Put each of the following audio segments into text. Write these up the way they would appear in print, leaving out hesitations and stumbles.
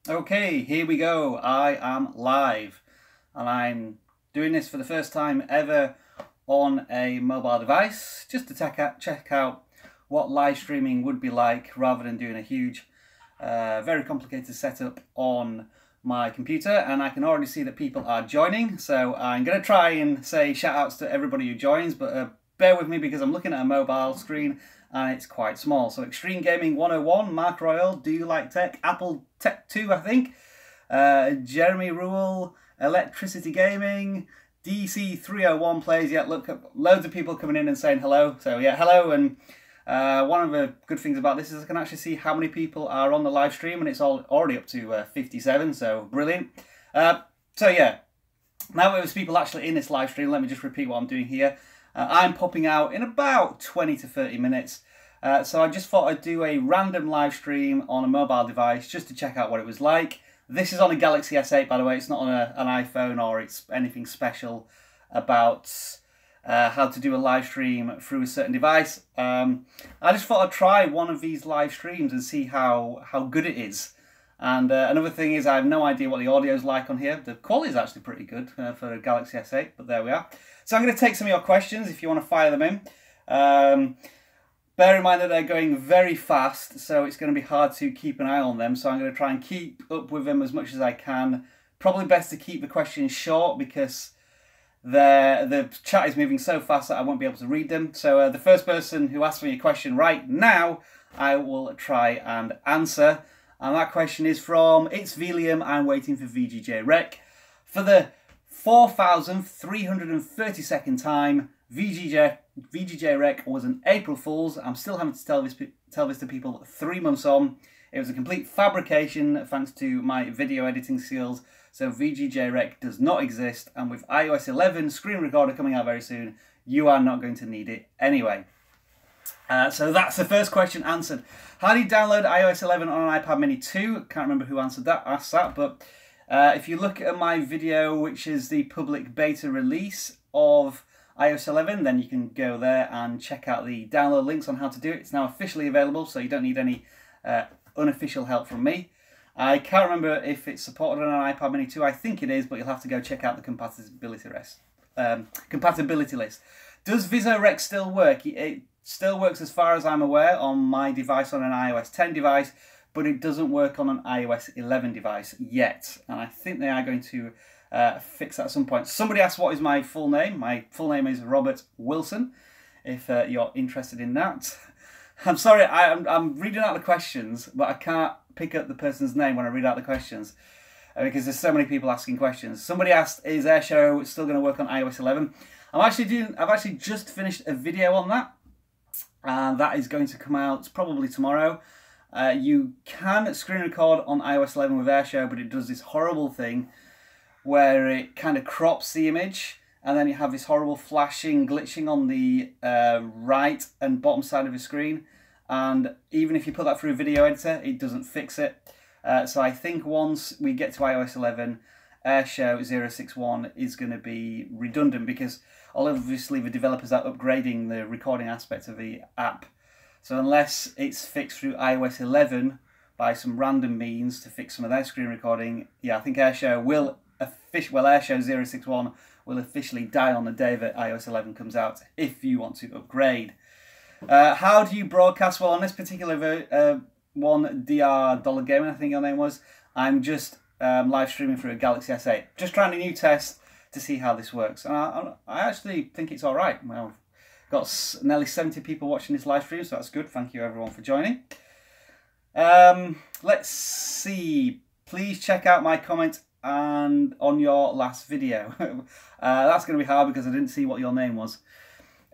Okay, here we go. I am live and I'm doing this for the first time ever on a mobile device just to check out what live streaming would be like rather than doing a huge, very complicated setup on my computer. And I can already see that people are joining, so I'm going to try and say shout outs to everybody who joins, but bear with me because I'm looking at a mobile screen and it's quite small. So Extreme Gaming 101, Mark Royal, Do You Like Tech, Apple Tech 2 I think, Jeremy Rule, Electricity Gaming, DC 301 plays. Yeah, look, loads of people coming in and saying hello. So yeah, hello. And one of the good things about this is I can actually see how many people are on the live stream, and it's already up to 57, so brilliant. So yeah, now that there's people actually in this live stream, let me just repeat what I'm doing here. I'm popping out in about 20 to 30 minutes. So I just thought I'd do a random live stream on a mobile device just to check out what it was like. This is on a Galaxy S8, by the way. It's not on an iPhone or it's anything special about how to do a live stream through a certain device. I just thought I'd try one of these live streams and see how good it is. And another thing is I have no idea what the audio is like on here. The quality is actually pretty good for a Galaxy S8, but there we are. So I'm going to take some of your questions if you want to fire them in. Bear in mind that they're going very fast, so it's going to be hard to keep an eye on them. So I'm going to try and keep up with them as much as I can. Probably best to keep the questions short because the chat is moving so fast that I won't be able to read them. So the first person who asks me a question right now, I will try and answer. And that question is from It's Velium. I'm waiting for VGJ Rec. For the 4,332nd time, VGJ Rec was an April Fool's. I'm still having to tell this to people 3 months on. It was a complete fabrication thanks to my video editing skills. So VGJ Rec does not exist. And with iOS 11 screen recorder coming out very soon, you are not going to need it anyway. So that's the first question answered. How do you download iOS 11 on an iPad Mini 2? Can't remember who asked that, but if you look at my video, which is the public beta release of iOS 11, then you can go there and check out the download links on how to do it. It's now officially available, so you don't need any unofficial help from me. I can't remember if it's supported on an iPad Mini 2. I think it is, but you'll have to go check out the compatibility list. Does VisoRec still work? It still works as far as I'm aware on my device, on an iOS 10 device, but it doesn't work on an iOS 11 device yet. And I think they are going to fix that at some point. Somebody asked what is my full name. My full name is Robert Wilson, if you're interested in that. I'm sorry, I'm reading out the questions, but I can't pick up the person's name when I read out the questions because there's so many people asking questions. Somebody asked, is AirShow still going to work on iOS 11? I've actually just finished a video on that, and that is going to come out probably tomorrow. You can screen record on iOS 11 with AirShow, but it does this horrible thing where it kind of crops the image, and then you have this horrible flashing, glitching on the right and bottom side of the screen. And even if you put that through a video editor, it doesn't fix it. So I think once we get to iOS 11, AirShow 061 is going to be redundant because obviously the developers are upgrading the recording aspect of the app. So unless it's fixed through iOS 11 by some random means to fix some of their screen recording, yeah, I think AirShow AirShow 061 will officially die on the day that iOS 11 comes out if you want to upgrade. How do you broadcast? Well, on this particular one, DR Dollar Gaming, I think your name was, I'm just live streaming through a Galaxy S8. Just trying a new test to see how this works. And I actually think it's all right. Well, got nearly 70 people watching this live stream, so that's good. Thank you everyone for joining. Let's see. Please check out my comment and on your last video. That's going to be hard because I didn't see what your name was.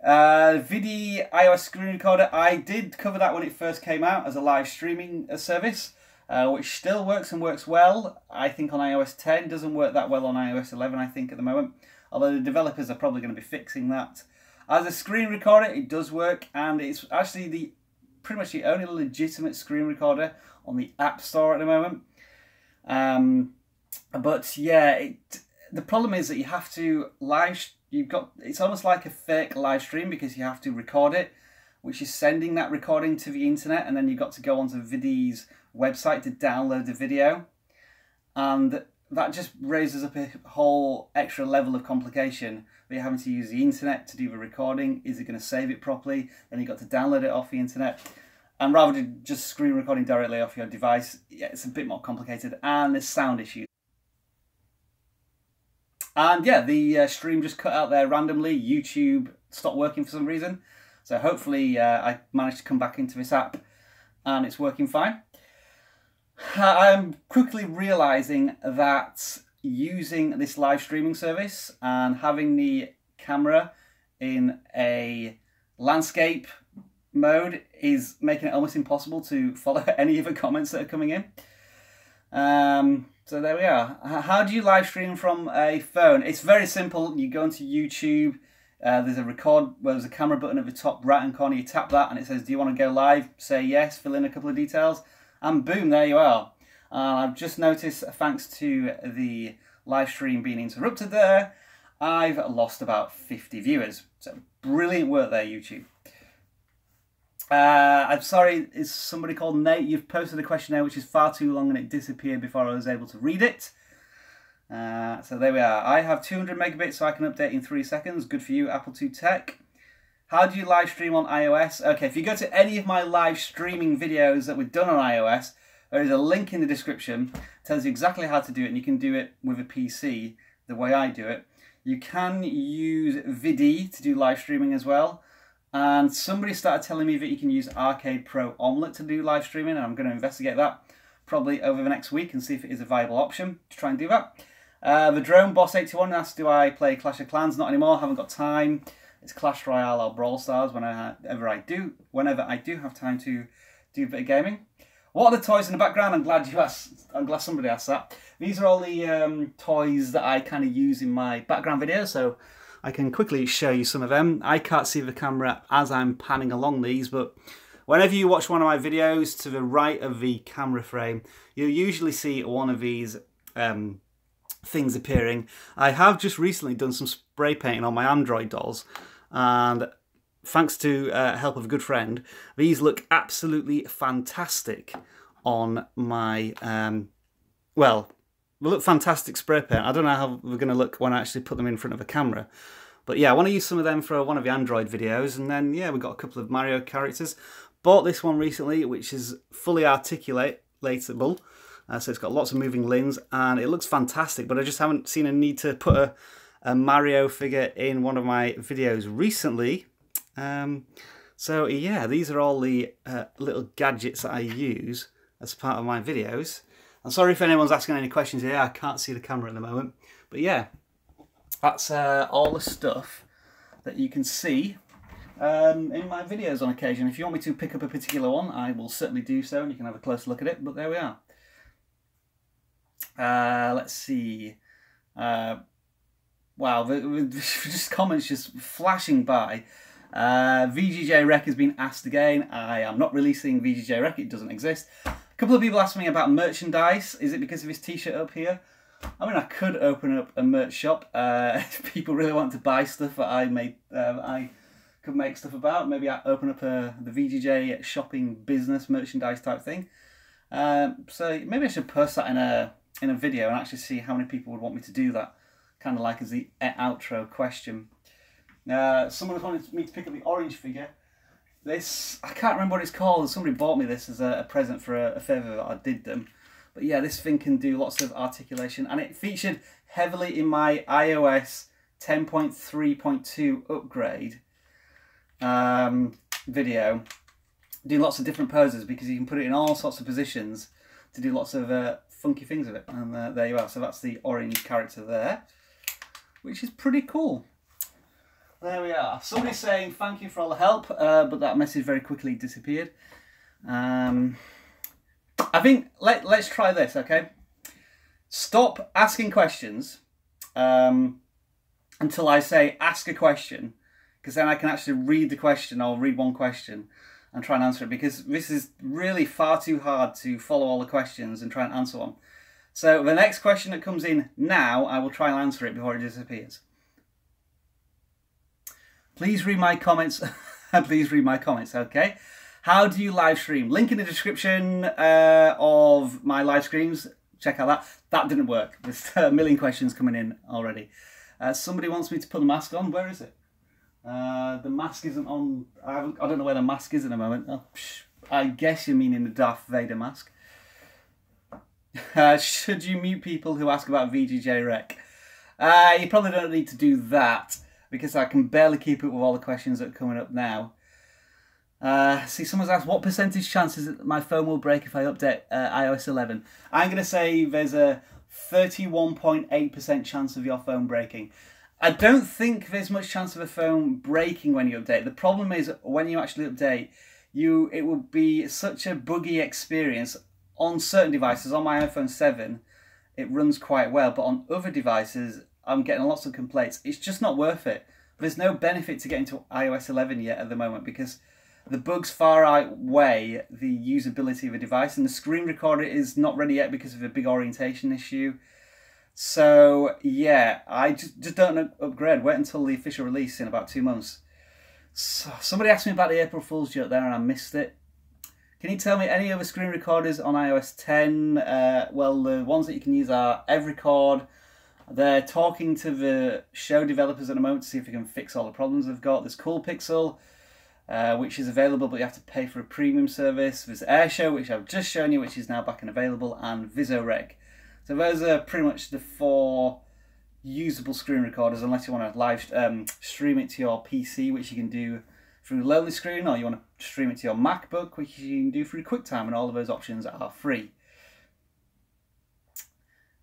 Vidi iOS screen recorder. I did cover that when it first came out as a live streaming service, which still works and works well. I think on iOS 10 doesn't work that well on iOS 11. I think at the moment, although the developers are probably going to be fixing that. As a screen recorder, it does work, and it's actually pretty much the only legitimate screen recorder on the App Store at the moment. But yeah, the problem is that you have to it's almost like a fake live stream because you have to record it, which is sending that recording to the internet, and then you've got to go onto Vidi's website to download the video. and that just raises up a whole extra level of complication. But you're having to use the internet to do the recording. Is it going to save it properly? Then you've got to download it off the internet. And rather than just screen recording directly off your device, yeah, it's a bit more complicated, and there's sound issues. And yeah, the stream just cut out there randomly. YouTube stopped working for some reason. So hopefully I managed to come back into this app and it's working fine. I'm quickly realizing that using this live streaming service and having the camera in a landscape mode is making it almost impossible to follow any of the comments that are coming in. So there we are. How do you live stream from a phone? It's very simple. You go into YouTube. There's a record where there's a camera button at the top right hand corner. You tap that and it says, do you want to go live? Say yes, fill in a couple of details, and boom, there you are. I've just noticed, thanks to the live stream being interrupted there, I've lost about 50 viewers. So brilliant work there, YouTube. I'm sorry, it's somebody called Nate. You've posted a questionnaire which is far too long and it disappeared before I was able to read it. So there we are. I have 200 megabits so I can update in 3 seconds. Good for you, Apple II Tech. How do you live stream on iOS? Okay, if you go to any of my live streaming videos that were done on iOS, there is a link in the description. It tells you exactly how to do it, and you can do it with a PC the way I do it. You can use Vidi to do live streaming as well. And somebody started telling me that you can use Arcade Pro Omelette to do live streaming, and I'm going to investigate that probably over the next week and see if it is a viable option to try and do that. The Drone Boss 81 asks, do I play Clash of Clans? Not anymore, haven't got time. It's Clash Royale or Brawl Stars whenever I do have time to do a bit of gaming. What are the toys in the background? I'm glad you asked. I'm glad somebody asked that. These are all the toys that I kind of use in my background videos, so I can quickly show you some of them. I can't see the camera as I'm panning along these, but whenever you watch one of my videos, to the right of the camera frame, you'll usually see one of these things appearing. I have just recently done some spray painting on my Android dolls, and thanks to help of a good friend, these look absolutely fantastic on my, well, they look fantastic spray paint. I don't know how they're going to look when I actually put them in front of a camera. But yeah, I want to use some of them for one of the Android videos. And then, yeah, we've got a couple of Mario characters. Bought this one recently, which is fully articulatable. So it's got lots of moving limbs and it looks fantastic. But I just haven't seen a need to put a Mario figure in one of my videos recently. So yeah, these are all the little gadgets that I use as part of my videos. I'm sorry if anyone's asking any questions here. I can't see the camera at the moment. But yeah, that's all the stuff that you can see in my videos on occasion. If you want me to pick up a particular one, I will certainly do so, and you can have a closer look at it. But there we are. Let's see. Wow, just comments just flashing by. VGJ Rec has been asked again. I am not releasing VGJ Rec. It doesn't exist. A couple of people asked me about merchandise. Is it because of this t-shirt up here? I mean, I could open up a merch shop if people really want to buy stuff that I made. I could make stuff about. Maybe I open up the VGJ shopping business merchandise type thing. So maybe I should post that in a video and actually see how many people would want me to do that. Kind of like as the outro question. Someone wanted me to pick up the orange figure. This, I can't remember what it's called. Somebody bought me this as a present for a favour that I did them. But yeah, this thing can do lots of articulation, and it featured heavily in my iOS 10.3.2 upgrade video, doing lots of different poses because you can put it in all sorts of positions to do lots of funky things with it. And there you are. So that's the orange character there, which is pretty cool. There we are. Somebody's saying thank you for all the help, but that message very quickly disappeared. I think let's try this, okay? Stop asking questions until I say ask a question, because then I can actually read the question or read one question and try and answer it, because this is really far too hard to follow all the questions and try and answer one. So the next question that comes in now, I will try and answer it before it disappears. Please read my comments. Please read my comments, okay? How do you live stream? Link in the description of my live streams. check out that. That didn't work. There's a million questions coming in already. Somebody wants me to put the mask on. Where is it? The mask isn't on. I don't know where the mask is at the moment. Oh, I guess you're meaning the Darth Vader mask. Should you mute people who ask about VGJ Rec? You probably don't need to do that because I can barely keep up with all the questions that are coming up now. See, someone's asked, what percentage chance is it that my phone will break if I update iOS 11? I'm going to say there's a 31.8% chance of your phone breaking. I don't think there's much chance of a phone breaking when you update. The problem is when you actually update, it will be such a buggy experience on certain devices. On my iPhone 7, it runs quite well, but on other devices, I'm getting lots of complaints. It's just not worth it. There's no benefit to getting to iOS 11 yet at the moment because the bugs far outweigh the usability of a device, and the screen recorder is not ready yet because of a big orientation issue. So yeah, I just don't upgrade. Wait until the official release in about 2 months. So, somebody asked me about the April Fool's joke there and I missed it. Can you tell me any other screen recorders on iOS 10? Well, the ones that you can use are EvRecord. They're talking to the show developers at the moment to see if we can fix all the problems they've got. There's CoolPixel, which is available, but you have to pay for a premium service. There's AirShow, which I've just shown you, which is now back and available, and VisoReg. So those are pretty much the 4 usable screen recorders, unless you want to live stream it to your PC, which you can do through Lonely Screen, or you want to stream it to your MacBook, which you can do through QuickTime, and all of those options are free.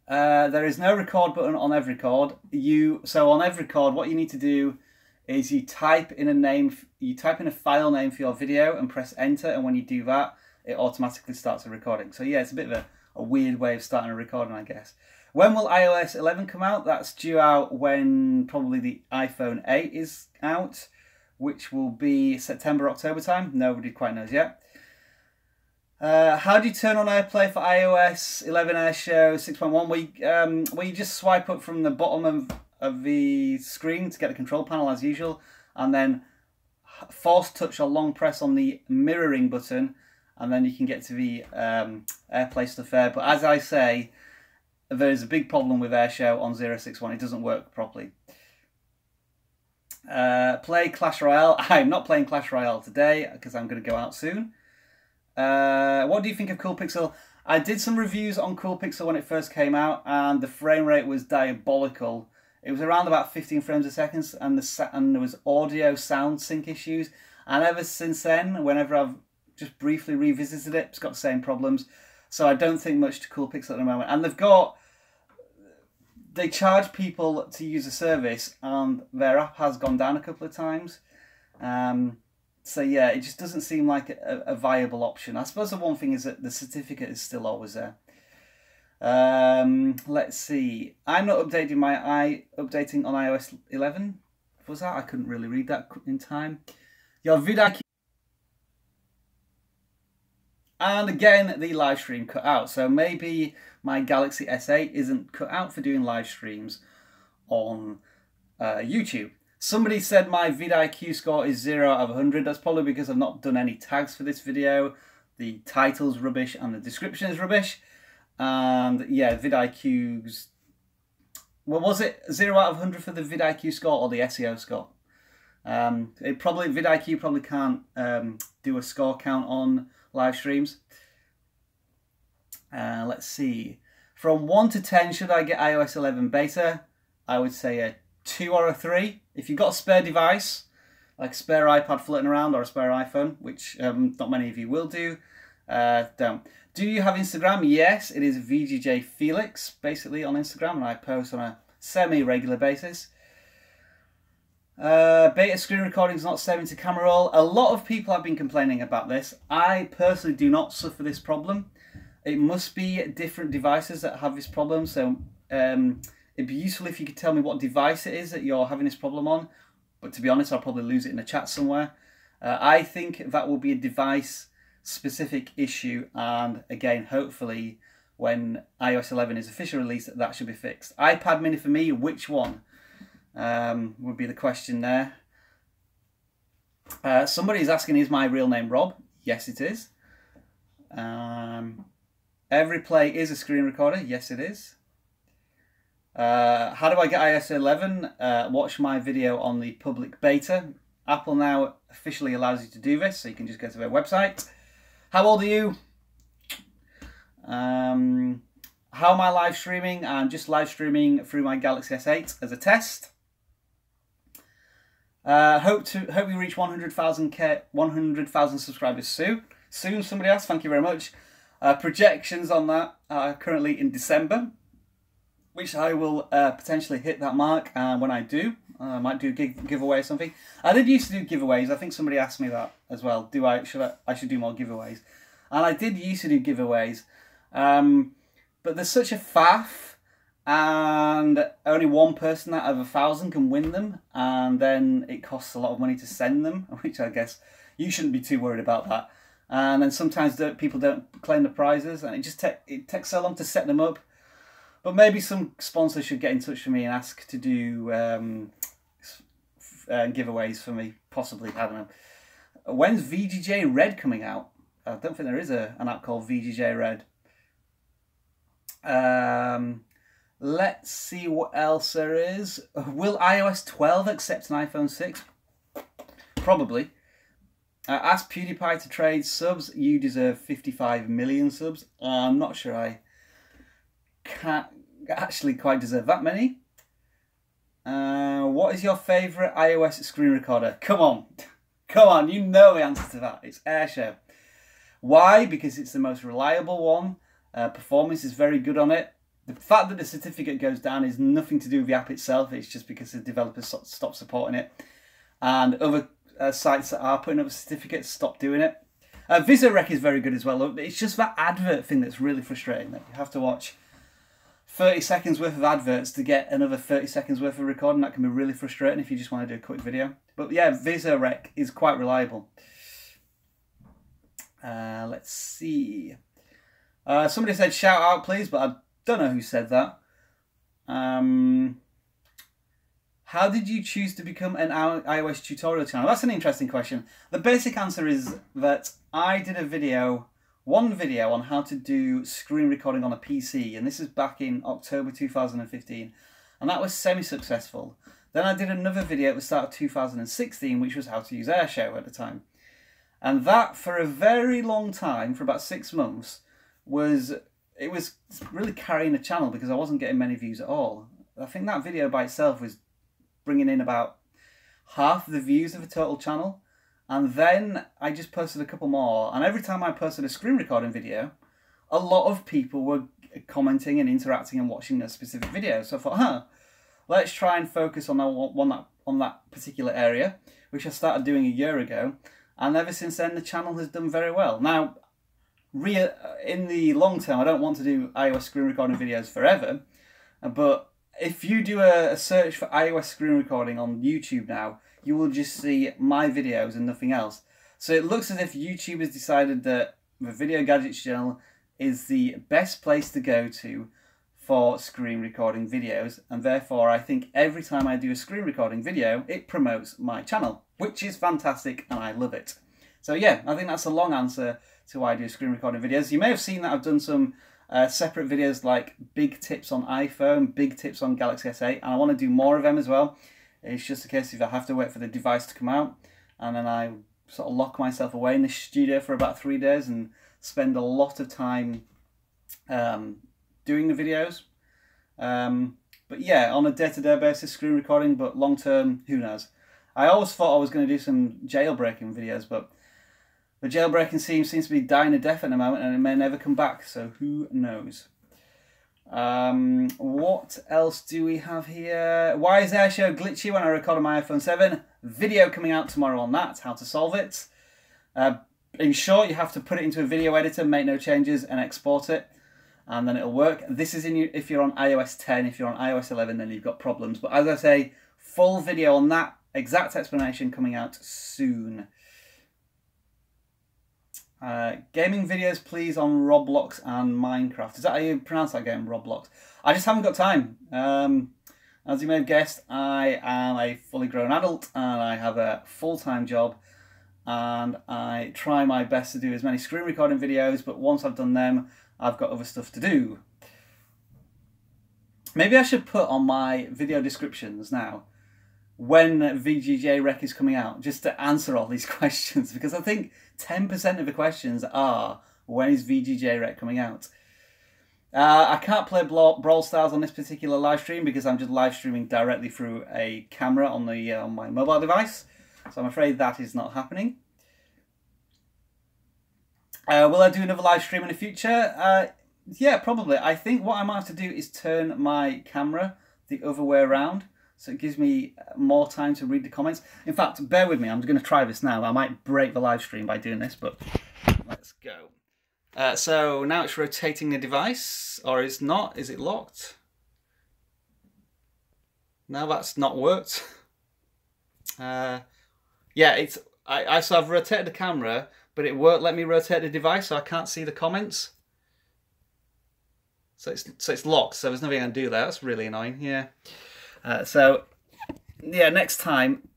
There is no record button on EvRecord. So on EvRecord, what you need to do is you type in a file name for your video and press enter, and when you do that, it automatically starts a recording. So yeah, it's a bit of a weird way of starting a recording, I guess. When will iOS 11 come out? That's due out when probably the iPhone 8 is out, which will be September, October time. Nobody quite knows yet. How do you turn on AirPlay for iOS 11 AirShow 6.1? Well, you just swipe up from the bottom of the screen to get the control panel as usual, and then force touch or long press on the mirroring button, and then you can get to the AirPlay stuff there. But as I say, there's a big problem with AirShow on 061. It doesn't work properly. Play Clash Royale. I'm not playing Clash Royale today because I'm going to go out soon. What do you think of CoolPixel? I did some reviews on CoolPixel when it first came out, and the frame rate was diabolical. It was around about 15 frames a second, and there was audio sound sync issues. And ever since then, whenever I've just briefly revisited it, it's got the same problems. So I don't think much to CoolPixel at the moment. And they charge people to use a service, and their app has gone down a couple of times. So yeah, it just doesn't seem like a viable option. I suppose the one thing is that the certificate is still always there. Let's see. I'm not updating updating on iOS 11. Was that? I couldn't really read that in time. Your vidIQ. And again, the live stream cut out. So maybe my Galaxy S8 isn't cut out for doing live streams on YouTube. Somebody said my vidIQ score is 0 out of 100. That's probably because I've not done any tags for this video. The title's rubbish and the description is rubbish. And yeah, vidIQ's... Well, was it 0 out of 100 for the vidIQ score or the SEO score? vidIQ probably can't do a score count on live streams. Let's see. From 1 to 10, should I get iOS 11 beta? I would say a 2 or a 3. If you've got a spare device, like a spare iPad floating around or a spare iPhone, which not many of you will do, don't. Do you have Instagram? Yes, it is VGJ Felix, basically, on Instagram, and I post on a semi-regular basis. Beta screen recording is not saving to camera roll. A lot of people have been complaining about this. I personally do not suffer this problem. It must be different devices that have this problem, so it'd be useful if you could tell me what device it is that you're having this problem on, but to be honest, I'll probably lose it in the chat somewhere. I think that will be a device-specific issue, and again, hopefully, when iOS 11 is officially released, that should be fixed. iPad mini for me, which one? Would be the question there. Somebody is asking, is my real name Rob? Yes, it is. Every play is a screen recorder. Yes, it is. How do I get iOS 11? Watch my video on the public beta. Apple now officially allows you to do this, so you can just go to their website. How old are you? How am I live streaming? I'm just live streaming through my Galaxy S8 as a test. Hope we reach 100,000 subscribers soon. Somebody asked. Thank you very much. Projections on that are currently in December, which I will potentially hit that mark. When I do, I might do a giveaway or something. I did used to do giveaways. I think somebody asked me that as well. I should do more giveaways, and I did used to do giveaways, but there's such a faff, and only one person out of 1,000 can win them, and then it costs a lot of money to send them, which I guess you shouldn't be too worried about that. And then sometimes people don't claim the prizes, and it takes so long to set them up. But maybe some sponsors should get in touch with me and ask to do giveaways for me, possibly. I don't know. When's VGJ Red coming out? I don't think there is an app called VGJ Red. Let's see what else there is. Will iOS 12 accept an iPhone 6? Probably. Ask PewDiePie to trade subs. You deserve 55 million subs. I'm not sure I can't actually quite deserve that many. What is your favourite iOS screen recorder? Come on. Come on, you know the answer to that. It's AirShare. Why? Because it's the most reliable one. Performance is very good on it. The fact that the certificate goes down is nothing to do with the app itself. It's just because the developers stopped supporting it. And other sites that are putting up certificates stop doing it. VisaRec is very good as well. It's just that advert thing that's really frustrating, that you have to watch 30 seconds worth of adverts to get another 30 seconds worth of recording. That can be really frustrating if you just want to do a quick video. But yeah, VisaRec is quite reliable. Let's see. Somebody said shout out please, but I don't know who said that. How did you choose to become an iOS tutorial channel? That's an interesting question. The basic answer is that I did one video on how to do screen recording on a PC, and this is back in October 2015, and that was semi-successful. Then I did another video at the start of 2016, which was how to use AirShare at the time. And that, for a very long time, for about 6 months, was really carrying the channel because I wasn't getting many views at all. I think that video by itself was bringing in about half the views of the total channel, and then I just posted a couple more, and every time I posted a screen recording video, a lot of people were commenting and interacting and watching a specific video. So I thought, let's try and focus on that particular area, which I started doing a year ago, and ever since then the channel has done very well. Now, in the long term, I don't want to do iOS screen recording videos forever, but if you do a search for iOS screen recording on YouTube now, you will just see my videos and nothing else. So it looks as if YouTube has decided that the Video Gadgets channel is the best place to go to for screen recording videos, and therefore I think every time I do a screen recording video, it promotes my channel, which is fantastic and I love it. So yeah, I think that's a long answer to why I do screen recording videos. You may have seen that I've done some separate videos like big tips on iPhone, big tips on Galaxy S8, and I want to do more of them as well. It's just a case of I have to wait for the device to come out, and then I sort of lock myself away in the studio for about 3 days and spend a lot of time doing the videos. But yeah, on a day-to-day basis, screen recording, but long-term, who knows. I always thought I was going to do some jailbreaking videos, but the jailbreaking scene seems to be dying a death at the moment, and it may never come back, so who knows. What else do we have here? Why is AirShare glitchy when I record on my iPhone 7? Video coming out tomorrow on that, how to solve it. In short, you have to put it into a video editor, make no changes, and export it, and then it'll work. This is if you're on iOS 10. If you're on iOS 11, then you've got problems. But as I say, full video on that exact explanation coming out soon. Gaming videos please on Roblox and Minecraft. Is that how you pronounce that game, Roblox? I just haven't got time. As you may have guessed, I am a fully grown adult and I have a full-time job, and I try my best to do as many screen recording videos, but once I've done them, I've got other stuff to do. Maybe I should put on my video descriptions now when VGJ Rec is coming out, just to answer all these questions, because I think 10% of the questions are, when is VGJ Rec coming out? I can't play Brawl Stars on this particular live stream because I'm just live streaming directly through a camera on the on my mobile device, so I'm afraid that is not happening. Will I do another live stream in the future? Yeah, probably. I think what I might have to do is turn my camera the other way around, so it gives me more time to read the comments. In fact, bear with me, I'm going to try this now. I might break the live stream by doing this, but let's go. So now it's rotating the device, or is not? Is it locked? No, that's not worked. Yeah, it's. So I've rotated the camera, but it won't let me rotate the device, so I can't see the comments. So it's locked. So there's nothing I can do there. That's really annoying. Yeah. So yeah, next time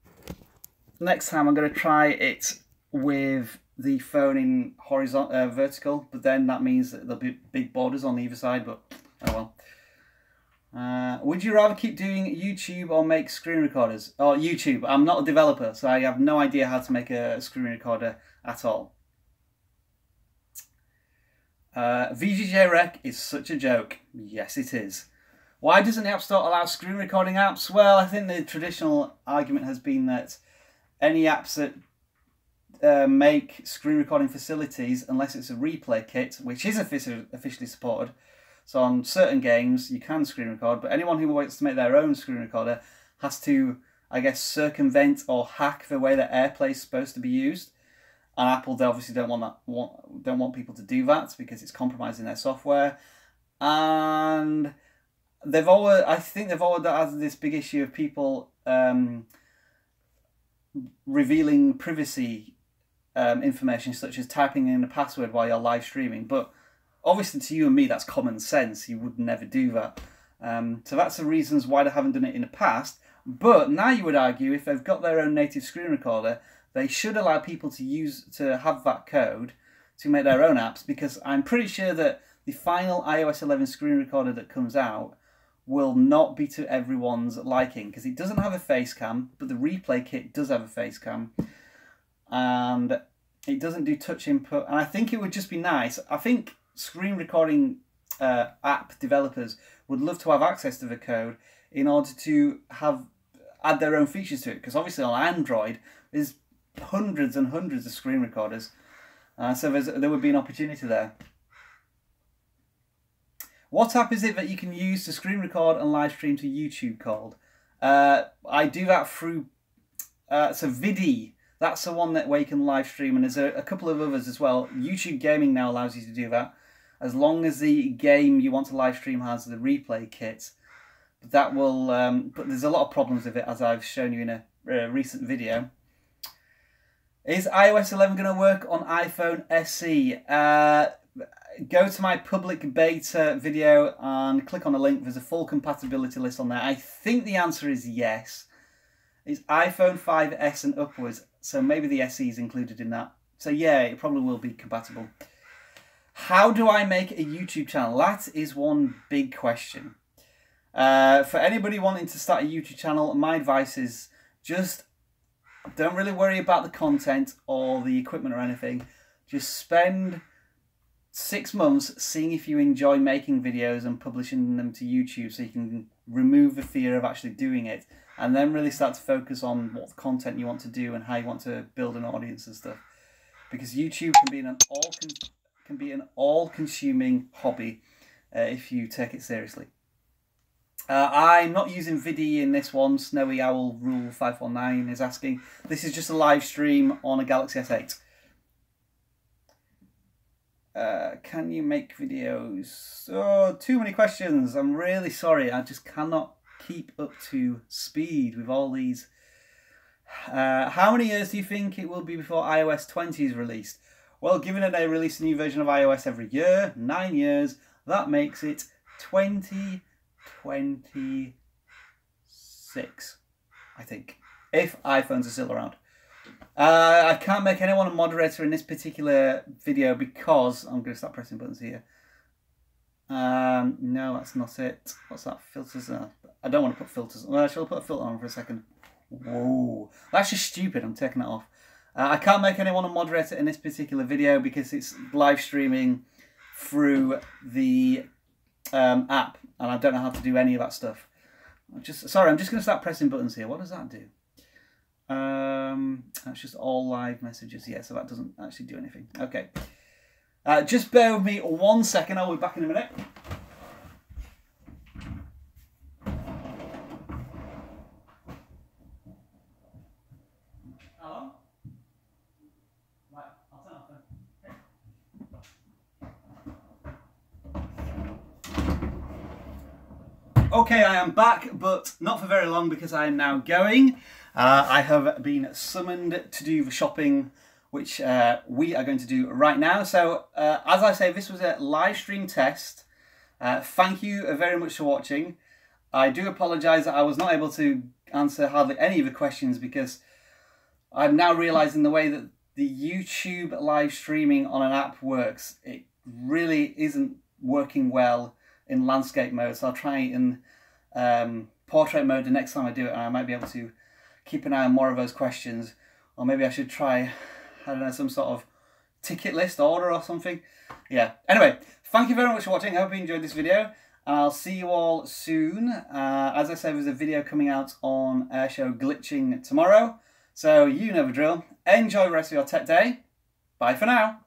I'm going to try it with the phone in horizontal, vertical, but then that means that there'll be big borders on either side, but oh well. Would you rather keep doing YouTube or make screen recorders? Oh, YouTube. I'm not a developer, so I have no idea how to make a screen recorder at all. VGJ Rec is such a joke. Yes, it is. Why doesn't the App Store allow screen recording apps? Well, I think the traditional argument has been that any apps that make screen recording facilities, unless it's a replay kit, which is officially supported. So on certain games you can screen record, but anyone who wants to make their own screen recorder has to, I guess, circumvent or hack the way that AirPlay is supposed to be used. And Apple, they obviously don't want people to do that because it's compromising their software. And I think they've always had this big issue of people revealing privacy information, such as typing in a password while you're live streaming. But obviously to you and me, that's common sense. You would never do that. So that's the reasons why they haven't done it in the past. But now you would argue, if they've got their own native screen recorder, they should allow people to have that code to make their own apps, because I'm pretty sure that the final iOS 11 screen recorder that comes out will not be to everyone's liking, because it doesn't have a face cam, but the replay kit does have a face cam. And it doesn't do touch input, and I think it would just be nice. I think screen recording app developers would love to have access to the code in order to add their own features to it, because obviously on Android there's hundreds and hundreds of screen recorders, so there would be an opportunity there. What app is it that you can use to screen record and live stream to YouTube called? I do that through so Vidi. That's the one where you can live stream, and there's a couple of others as well. YouTube Gaming now allows you to do that, as long as the game you want to live stream has the replay kit. But that will, but there's a lot of problems with it, as I've shown you in a recent video. Is iOS 11 going to work on iPhone SE? Go to my public beta video and click on the link. There's a full compatibility list on there. I think the answer is yes. It's iPhone 5S and upwards, so maybe the SE is included in that. So yeah, it probably will be compatible. How do I make a YouTube channel? That is one big question. For anybody wanting to start a YouTube channel, my advice is just don't really worry about the content or the equipment or anything. Just spend 6 months seeing if you enjoy making videos and publishing them to YouTube, so you can remove the fear of actually doing it, and then really start to focus on what content you want to do and how you want to build an audience and stuff. Because YouTube can be an all-consuming hobby if you take it seriously. I'm not using Vidi in this one. Snowy Owl Rule 549 is asking. This is just a live stream on a Galaxy S8. Can you make videos? Oh, too many questions. I'm really sorry. I just cannot keep up to speed with all these. How many years do you think it will be before iOS 20 is released? Well, given that they release a new version of iOS every year, 9 years, that makes it 2026, I think, if iPhones are still around. I can't make anyone a moderator in this particular video because I'm going to start pressing buttons here. No, that's not it. What's that? Filters. I don't want to put filters. Well, shall I put a filter on for a second? Whoa, that's just stupid. I'm taking that off. I can't make anyone a moderator in this particular video because it's live streaming through the app, and I don't know how to do any of that stuff. I'm just going to start pressing buttons here. What does that do? That's just all live messages. Yeah, so that doesn't actually do anything. Okay. Just bear with me 1 second. I'll be back in a minute. Hello? Right, I'll turn off then. Okay, I am back, but not for very long because I am now going. I have been summoned to do the shopping, which we are going to do right now. So, as I say, this was a live stream test. Thank you very much for watching. I do apologise that I was not able to answer hardly any of the questions because I'm now realising the way that the YouTube live streaming on an app works. It really isn't working well in landscape mode, so I'll try it in portrait mode the next time I do it, and I might be able to keep an eye on more of those questions. Or maybe I should try, I don't know, some sort of ticket list order or something. Yeah, anyway, thank you very much for watching. I hope you enjoyed this video, and I'll see you all soon. As I said, there's a video coming out on Airshow Glitching tomorrow, so you know the drill. Enjoy the rest of your tech day. Bye for now.